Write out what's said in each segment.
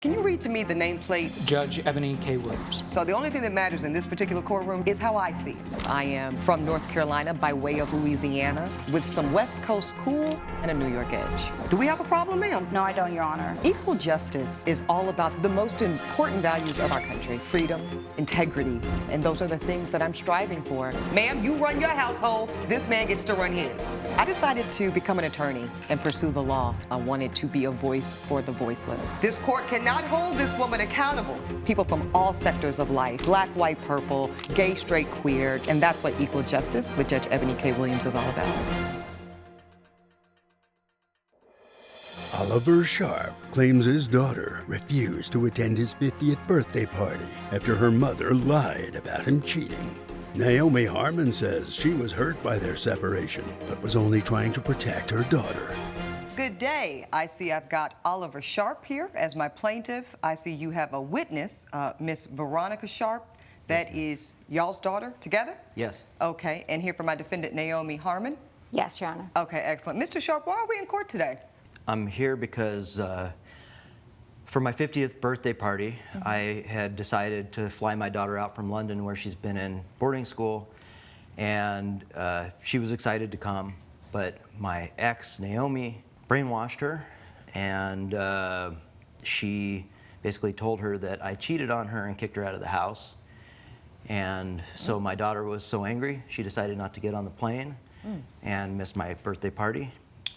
Can you read to me the nameplate? Judge Eboni K. Williams. So the only thing that matters in this particular courtroom is how I see it. I am from North Carolina by way of Louisiana with some West Coast cool and a New York edge. Do we have a problem, ma'am? No, I don't, Your Honor. Equal justice is all about the most important values of our country: freedom, integrity, and those are the things that I'm striving for. Ma'am, you run your household, this man gets to run his. I decided to become an attorney and pursue the law. I wanted to be a voice for the voiceless. This court cannot hold this woman accountable. People from all sectors of life, black, white, purple, gay, straight, queer, and that's what equal justice with Judge Eboni K. Williams is all about. Oliver Sharp claims his daughter refused to attend his 50th birthday party after her mother lied about him cheating. Naomi Harmon says she was hurt by their separation, but was only trying to protect her daughter. Good day. I see I've got Oliver Sharp here as my plaintiff. I see you have a witness, Miss Veronica Sharp. That is y'all's daughter together? Yes. Okay, and here for my defendant, Naomi Harmon? Yes, Your Honor. Okay, excellent. Mr. Sharp, why are we in court today? I'm here because for my 50th birthday party, I had decided to fly my daughter out from London, where she's been in boarding school, and she was excited to come, but my ex, Naomi, brainwashed her, and she basically told her that I cheated on her and kicked her out of the house. And so my daughter was so angry, she decided not to get on the plane and missed my birthday party.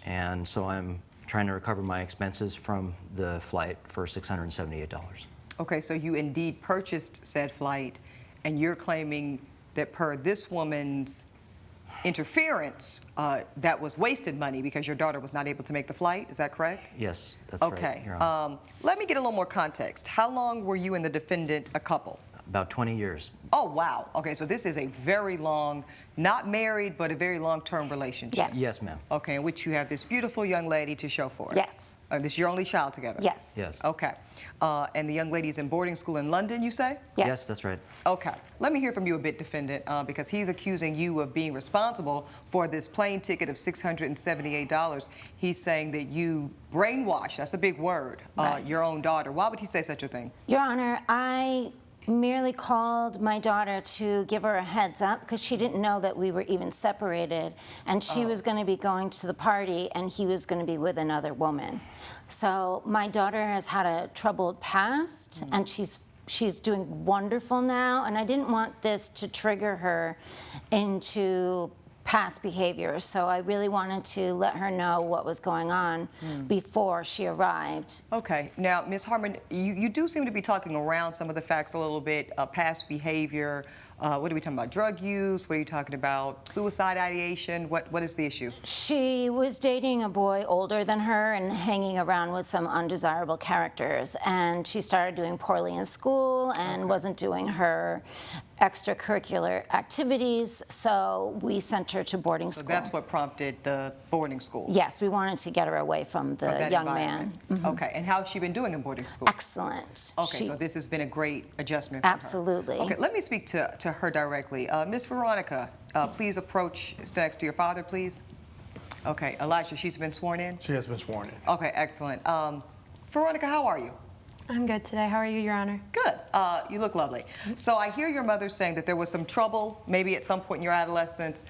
And so I'm trying to recover my expenses from the flight for $678. Okay, so you indeed purchased said flight, and you're claiming that per this woman's interference, that was wasted money because your daughter was not able to make the flight. Is that correct? Yes, that's okay. right. Your Honor. Let me get a little more context. How long were you and the defendant a couple? About 20 years. Oh, wow. Okay, so this is a very long, not married, but a very long-term relationship. Yes. Yes, ma'am. Okay, in which you have this beautiful young lady to show for it. Yes. This is your only child together? Yes. Yes. Okay. And the young lady is in boarding school in London, you say? Yes. Yes, that's right. Okay. Let me hear from you a bit, defendant, because he's accusing you of being responsible for this plane ticket of $678. He's saying that you brainwashed, that's a big word, Right. your own daughter. Why would he say such a thing? Your Honor, I merely called my daughter to give her a heads up because she didn't know that we were even separated, and she was going to be going to the party and he was going to be with another woman. So my daughter has had a troubled past, and she's doing wonderful now, and I didn't want this to trigger her into past behavior, so I really wanted to let her know what was going on before she arrived. Okay. Now, Ms. Harmon, you do seem to be talking around some of the facts a little bit, past behavior. What are we talking about? Drug use? What are you talking about? Suicide ideation? What is the issue? She was dating a boy older than her and hanging around with some undesirable characters, and she started doing poorly in school and wasn't doing her extracurricular activities, so we sent her to boarding school. So that's what prompted the boarding school? Yes, we wanted to get her away from the young man. Okay, and how has she been doing in boarding school? Excellent. Okay, so this has been a great adjustment for her. Absolutely. Okay, let me speak to her directly. Miss Veronica, please approach, stand next to your father, please. Okay, Elijah, she's been sworn in? She has been sworn in. Okay, excellent. Veronica, how are you? I'm good today. How are you, Your Honor? Good. You look lovely. So I hear your mother saying that there was some trouble, maybe at some point in your adolescence.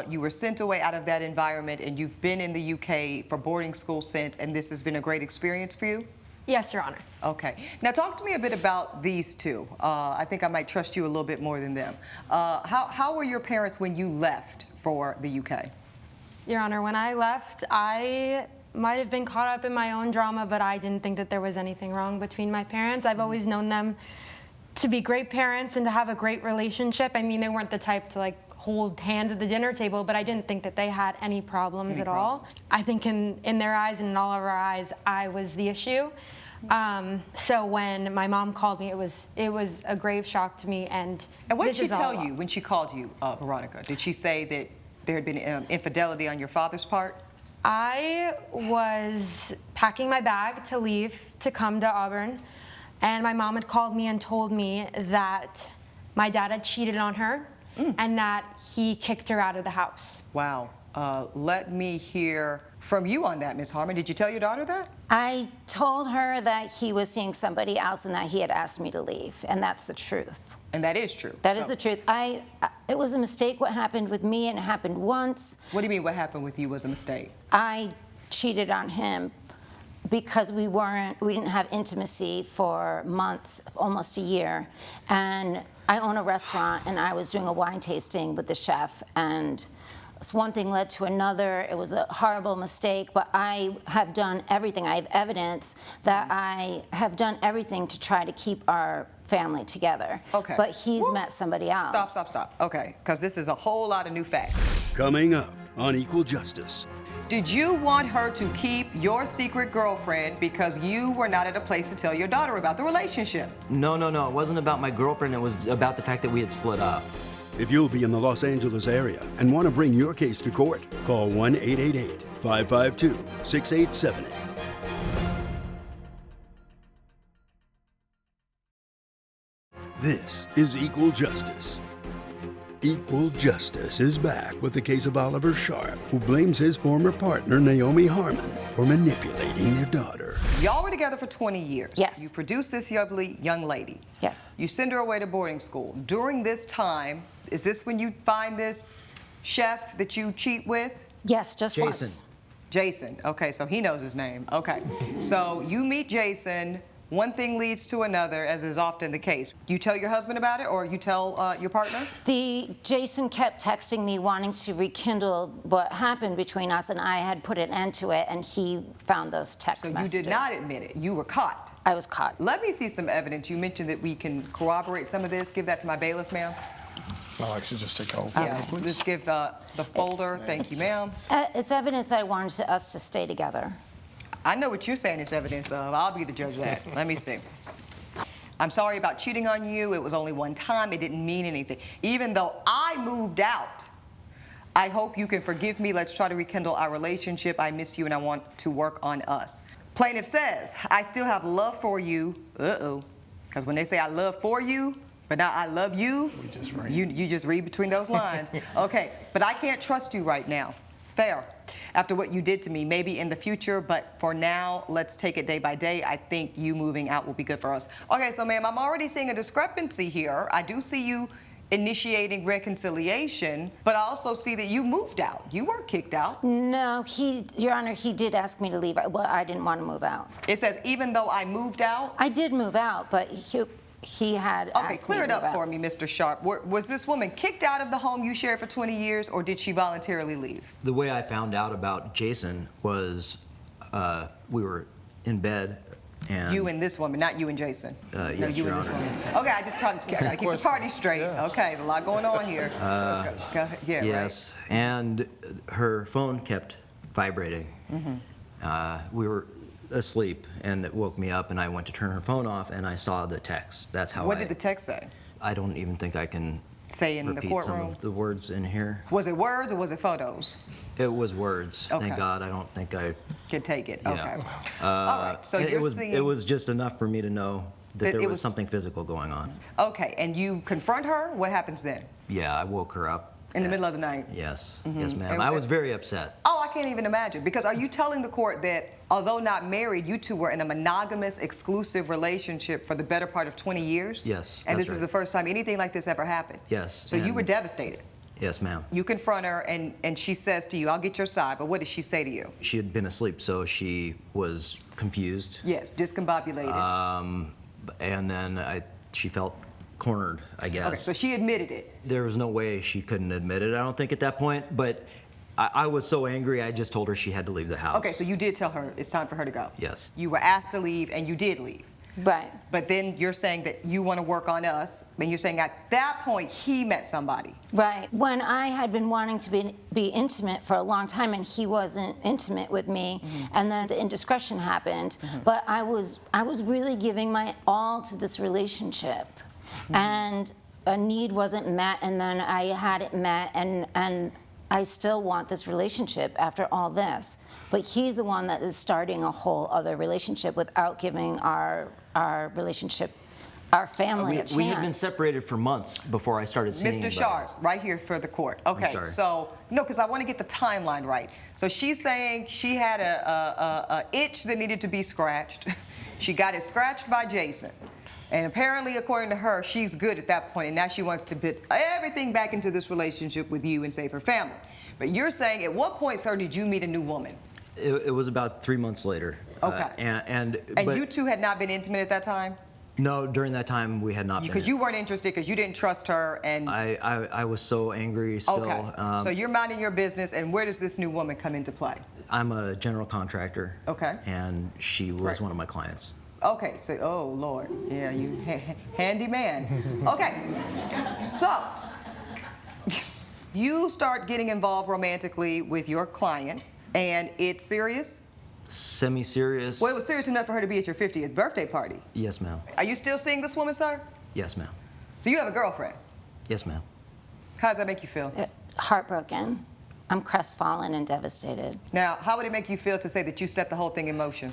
You were sent away out of that environment, and you've been in the UK for boarding school since, and this has been a great experience for you? Yes, Your Honor. Okay. Now talk to me a bit about these two. I think I might trust you a little bit more than them. How were your parents when you left for the UK? Your Honor, when I left, I might have been caught up in my own drama, but I didn't think that there was anything wrong between my parents. I've always known them to be great parents and to have a great relationship. I mean, they weren't the type to like hold hands at the dinner table, but I didn't think that they had any problems at all. I think in their eyes and in all of our eyes, I was the issue. So when my mom called me, it was a grave shock to me. And what did she tell you when she called you, Veronica? Did she say that there had been infidelity on your father's part? I was packing my bag to leave to come to Auburn, and my mom had called me and told me that my dad had cheated on her and that he kicked her out of the house. Wow. Let me hear from you on that, Ms. Harmon. Did you tell your daughter that? I told her that he was seeing somebody else and that he had asked me to leave, and that's the truth. And that is true. That is the truth. It was a mistake what happened with me, and it happened once. What do you mean what happened with you was a mistake? I cheated on him because we didn't have intimacy for months, almost a year. And I own a restaurant, and I was doing a wine tasting with the chef, and one thing led to another. It was a horrible mistake, but I have done everything. I have evidence that I have done everything to try to keep our family together. Okay. But he's met somebody else. Stop. Okay, because this is a whole lot of new facts. Coming up on Equal Justice. Did you want her to keep your secret girlfriend because you were not at a place to tell your daughter about the relationship? No. It wasn't about my girlfriend. It was about the fact that we had split up. If you'll be in the Los Angeles area and want to bring your case to court, call 1-888-552-6878. This is Equal Justice. Equal Justice is back with the case of Oliver Sharp, who blames his former partner, Naomi Harmon, for manipulating their daughter. Y'all were together for 20 years. Yes. You produced this lovely young lady. Yes. You send her away to boarding school. During this time, is this when you find this chef that you cheat with? Yes, just Jason. once. Jason. Okay, so he knows his name. Okay. So you meet Jason. One thing leads to another, as is often the case. You tell your husband about it, or you tell your partner? Jason kept texting me wanting to rekindle what happened between us, and I had put an end to it, and he found those text messages. So you did not admit it. You were caught. I was caught. Let me see some evidence. You mentioned that we can corroborate some of this. Give that to my bailiff, ma'am. I'll actually just take all Yeah, just give the folder. Thank you, ma'am. It's evidence that I wanted us to stay together. I know what you're saying it's evidence of. I'll be the judge of that. Let me see. I'm sorry about cheating on you. It was only one time. It didn't mean anything. Even though I moved out, I hope you can forgive me. Let's try to rekindle our relationship. I miss you and I want to work on us. Plaintiff says, I still have love for you. Uh-oh. Because when they say I love for you, but now I love you, you just read between those lines. Okay, but I can't trust you right now. Fair. After what you did to me, maybe in the future, but for now, let's take it day by day. I think you moving out will be good for us. Okay, so ma'am, I'm already seeing a discrepancy here. I do see you initiating reconciliation, but I also see that you moved out. You weren't kicked out. No, Your Honor, he did ask me to leave. Well, I didn't want to move out. It says, even though I moved out? I did move out, but he had asked me to move out. Okay, clear it up for me, Mr. Sharp. Was this woman kicked out of the home you shared for 20 years, or did she voluntarily leave? The way I found out about Jason was we were in bed. And you and this woman, not you and Jason. Yes, no, you Your and this Honor. woman. Okay, I just tried to keep the party straight. Yeah. Okay, there's a lot going on here. Go ahead. Yeah, yes, right. And her phone kept vibrating. We were asleep, and it woke me up, and I went to turn her phone off, and I saw the text. That's how What did the text say? I don't even think I can say in the repeat courtroom? some of the words in here. Was it words or was it photos? It was words. Okay. Thank God. I don't think I could take it. Yeah. Okay. All right. So you're seeing it was just enough for me to know that there it was something physical going on. Okay. And you confront her. What happens then? Yeah, I woke her up. In the middle of the night? Yes. Yes, ma'am. I was very upset. Oh, I can't even imagine. Because are you telling the court that although not married, you two were in a monogamous, exclusive relationship for the better part of 20 years? Yes. And this right. is the first time anything like this ever happened? Yes. So you were devastated? Yes, ma'am. You confront her, and she says to you, I'll get your side, but what did she say to you? She had been asleep, so she was confused. Yes, discombobulated. And then she felt cornered, I guess. Okay, so she admitted it. There was no way she couldn't admit it, I don't think, at that point. But I was so angry, I just told her she had to leave the house. Okay, so you did tell her it's time for her to go. Yes. You were asked to leave, and you did leave. Right. But then you're saying that you want to work on us, and you're saying at that point he met somebody. Right. When I had been wanting to be intimate for a long time, and he wasn't intimate with me, and then the indiscretion happened, but I was really giving my all to this relationship. And a need wasn't met, and then I had it met, and I still want this relationship after all this. But he's the one that is starting a whole other relationship without giving our relationship our family a chance. We had been separated for months before I started seeing Mr. Sharp, right here for the court. Okay, sorry. so, no, because I want to get the timeline right. So she's saying she had a itch that needed to be scratched. She got it scratched by Jason. And apparently, according to her, she's good at that point, and now she wants to put everything back into this relationship with you and save her family. But you're saying, at what point, sir, did you meet a new woman? It was about 3 months later. Okay. And And you two had not been intimate at that time? No, during that time we had not been. Because you weren't interested, because you didn't trust her, and... I was so angry still. Okay, so you're minding your business, and where does this new woman come into play? I'm a general contractor. Okay. And she was Right. one of my clients. Okay, so, oh, Lord, yeah, you handy man. Okay, so you start getting involved romantically with your client, and it's serious? Semi-serious. Well, it was serious enough for her to be at your 50th birthday party. Yes, ma'am. Are you still seeing this woman, sir? Yes, ma'am. So you have a girlfriend. Yes, ma'am. How does that make you feel? Heartbroken. I'm crestfallen and devastated. Now, how would it make you feel to say that you set the whole thing in motion?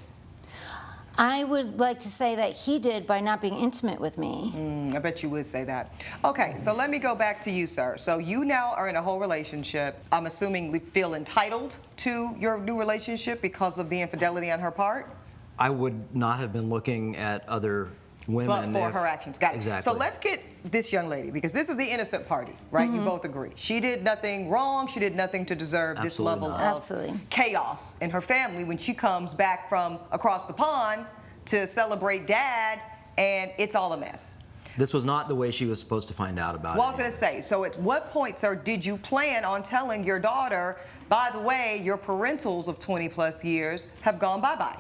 I would like to say that he did by not being intimate with me. I bet you would say that. Okay, so let me go back to you, sir. So you now are in a whole relationship. I'm assuming you feel entitled to your new relationship because of the infidelity on her part? I would not have been looking at other women. But for if- her actions. Got it. Exactly. So let's get this young lady, because this is the innocent party, right? You both agree. She did nothing wrong. She did nothing to deserve this Absolutely level not. of Absolutely. chaos in her family when she comes back from across the pond to celebrate Dad, and it's all a mess. This was not the way she was supposed to find out about Well, I it. was going to say, so at what point, sir, did you plan on telling your daughter, by the way, your parentals of 20 plus years have gone bye-bye?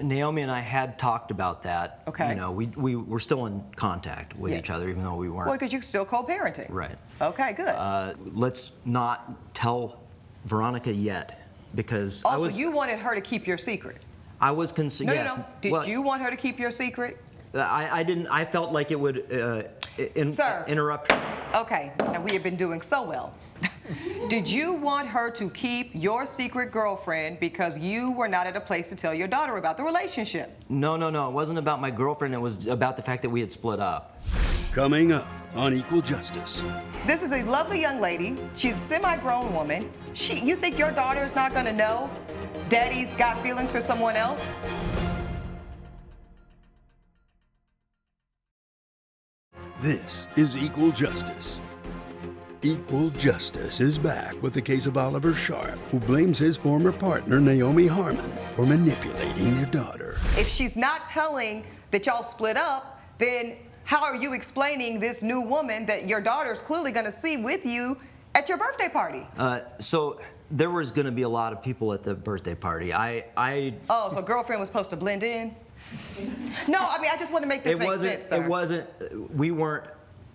Naomi and I had talked about that. Okay. You know, we were still in contact with Yeah. each other, even though we weren't. Well, because you're still co-parenting. Right. Okay, good. Let's not tell Veronica yet, because I Also, was. you wanted her to keep your secret. I was concerned. No, yes. no, no. Did Well, you want her to keep your secret? I didn't. I felt like it would Sir. interrupt. Okay, and we have been doing so well. Did you want her to keep your secret girlfriend because you were not at a place to tell your daughter about the relationship? No, no, no. It wasn't about my girlfriend. It was about the fact that we had split up. Coming up on Equal Justice. This is a lovely young lady. She's a semi-grown woman. You think your daughter is not going to know Daddy's got feelings for someone else? This is Equal Justice. Equal Justice is back with the case of Oliver Sharp, who blames his former partner, Naomi Harmon, for manipulating their daughter. If she's not telling that y'all split up, then how are you explaining this new woman that your daughter's clearly going to see with you at your birthday party? So there was going to be a lot of people at the birthday party. Oh, so girlfriend was supposed to blend in? No, I mean, I just want to make this make sense, sir. It wasn't. We weren't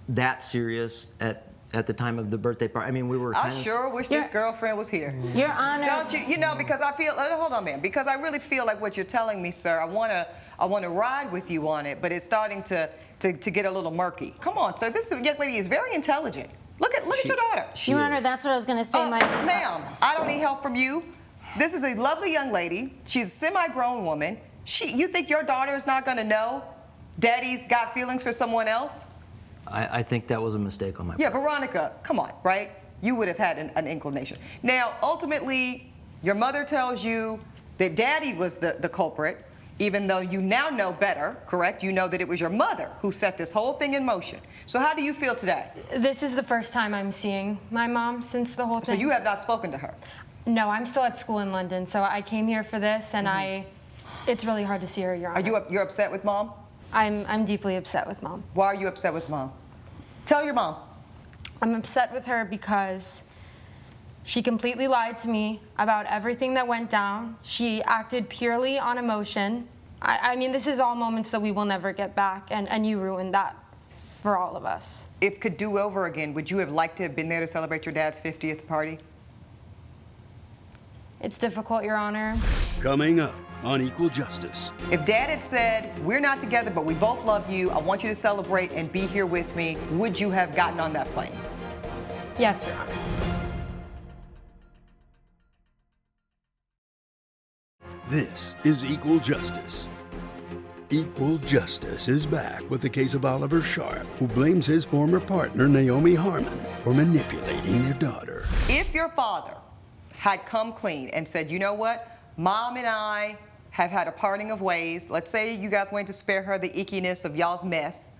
that serious at the time of the birthday party. I mean, we were. I kind of, sure wish this girlfriend was here. Your Honor. Don't you? You know, because I feel. Hold on, man. Because I really feel like what you're telling me, sir. I want to ride with you on it, but it's starting to get a little murky. Come on, sir. This young lady is very intelligent. Look at your daughter. she Your Honor, is. that's what I was going to say. Ma'am, I don't need help from you. This is a lovely young lady. She's a semi-grown woman. You think your daughter is not going to know Daddy's got feelings for someone else? I think that was a mistake on my part. Yeah, Veronica, come on, right? You would have had an inclination. Now, ultimately, your mother tells you that Daddy was the culprit, even though you now know better, correct? You know that it was your mother who set this whole thing in motion. So how do you feel today? This is the first time I'm seeing my mom since the whole So thing. you have not spoken to her? No, I'm still at school in London, so I came here for this, and it's really hard to see her, Your Honor. You're upset with Mom? I'm deeply upset with Mom. Why are you upset with Mom? Tell your mom. I'm upset with her because she completely lied to me about everything that went down. She acted purely on emotion. I mean, this is all moments that we will never get back, and you ruined that for all of us. If could do over again, would you have liked to have been there to celebrate your dad's 50th party? It's difficult, Your Honor. Coming up on Equal Justice. If Dad had said, we're not together, but we both love you, I want you to celebrate and be here with me, would you have gotten on that plane? Yes, Your Honor. This is Equal Justice. Equal Justice is back with the case of Oliver Sharp, who blames his former partner, Naomi Harmon, for manipulating their daughter. If your father had come clean and said, you know what, Mom and I have had a parting of ways. Let's say you guys wanted to spare her the ickiness of y'all's mess,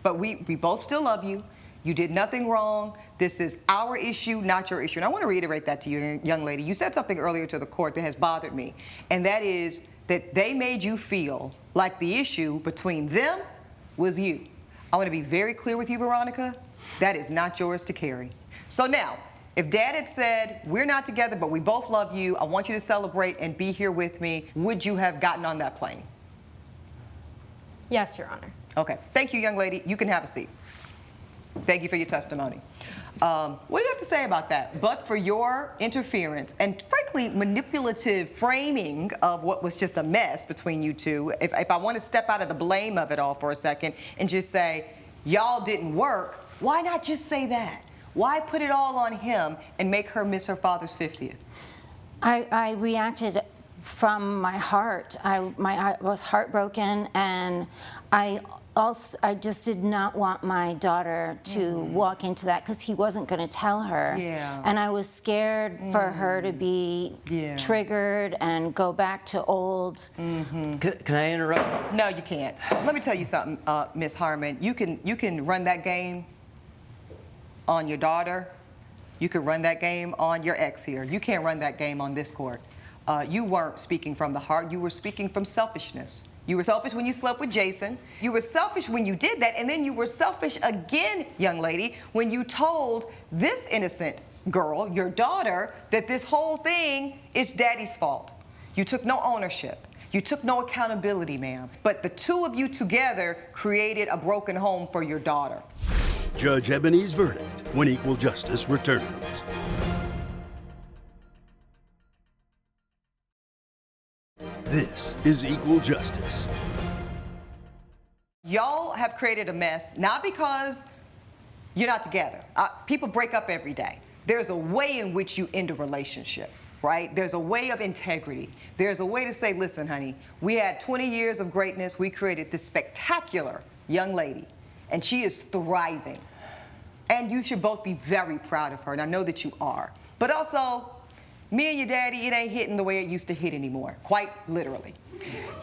but we both still love you. You did nothing wrong. This is our issue, not your issue. And I want to reiterate that to you, young lady. You said something earlier to the court that has bothered me, and that is that they made you feel like the issue between them was you. I want to be very clear with you, Veronica. That is not yours to carry. So now, if Dad had said, we're not together, but we both love you, I want you to celebrate and be here with me, would you have gotten on that plane? Yes, Your Honor. Okay. Thank you, young lady. You can have a seat. Thank you for your testimony. What do you have to say about that? But for your interference and, frankly, manipulative framing of what was just a mess between you two, if I want to step out of the blame of it all for a second and just say, y'all didn't work, why not just say that? Why put it all on him and make her miss her father's 50th? I reacted from my heart. I was heartbroken, and I just did not want my daughter to walk into that because he wasn't going to tell her. Yeah. And I was scared for her to be triggered and go back to old. Can I interrupt? No, you can't. Let me tell you something, Miss Harmon. You can run that game on your daughter. You can run that game on your ex here. You can't run that game on this court. You weren't speaking from the heart. You were speaking from selfishness. You were selfish when you slept with Jason. You were selfish when you did that, and then you were selfish again, young lady, when you told this innocent girl, your daughter, that this whole thing is Daddy's fault. You took no ownership. You took no accountability, ma'am. But the two of you together created a broken home for your daughter. Judge Eboni's verdict when Equal Justice returns. This is Equal Justice. Y'all have created a mess, not because you're not together. People break up every day. There's a way in which you end a relationship, right? There's a way of integrity. There's a way to say, listen, honey, we had 20 years of greatness. We created this spectacular young lady, and she is thriving. And you should both be very proud of her, and I know that you are. But also, me and your daddy, it ain't hitting the way it used to hit anymore, quite literally.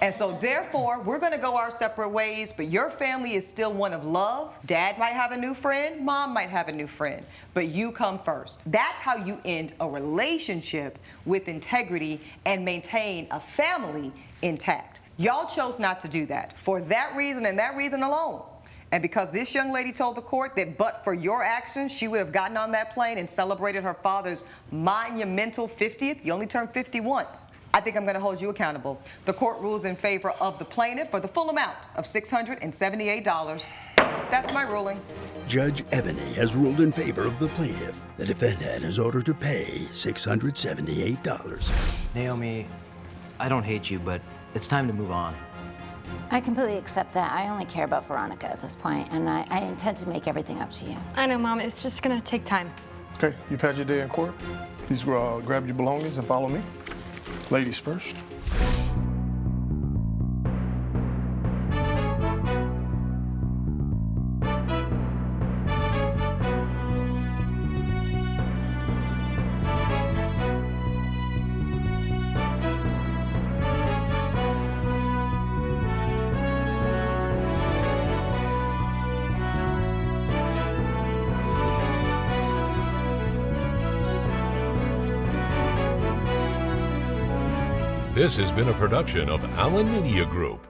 And so therefore, we're gonna go our separate ways, but your family is still one of love. Dad might have a new friend, Mom might have a new friend, but you come first. That's how you end a relationship with integrity and maintain a family intact. Y'all chose not to do that for that reason and that reason alone. And because this young lady told the court that but for your actions, she would have gotten on that plane and celebrated her father's monumental 50th. You only turned 50 once. I think I'm going to hold you accountable. The court rules in favor of the plaintiff for the full amount of $678. That's my ruling. Judge Eboni has ruled in favor of the plaintiff. The defendant is ordered to pay $678. Naomi, I don't hate you, but it's time to move on. I completely accept that. I only care about Veronica at this point, and I intend to make everything up to you. I know, Mom. It's just gonna take time. Okay, you've had your day in court. Please grab your belongings and follow me. Ladies first. This has been a production of Allen Media Group.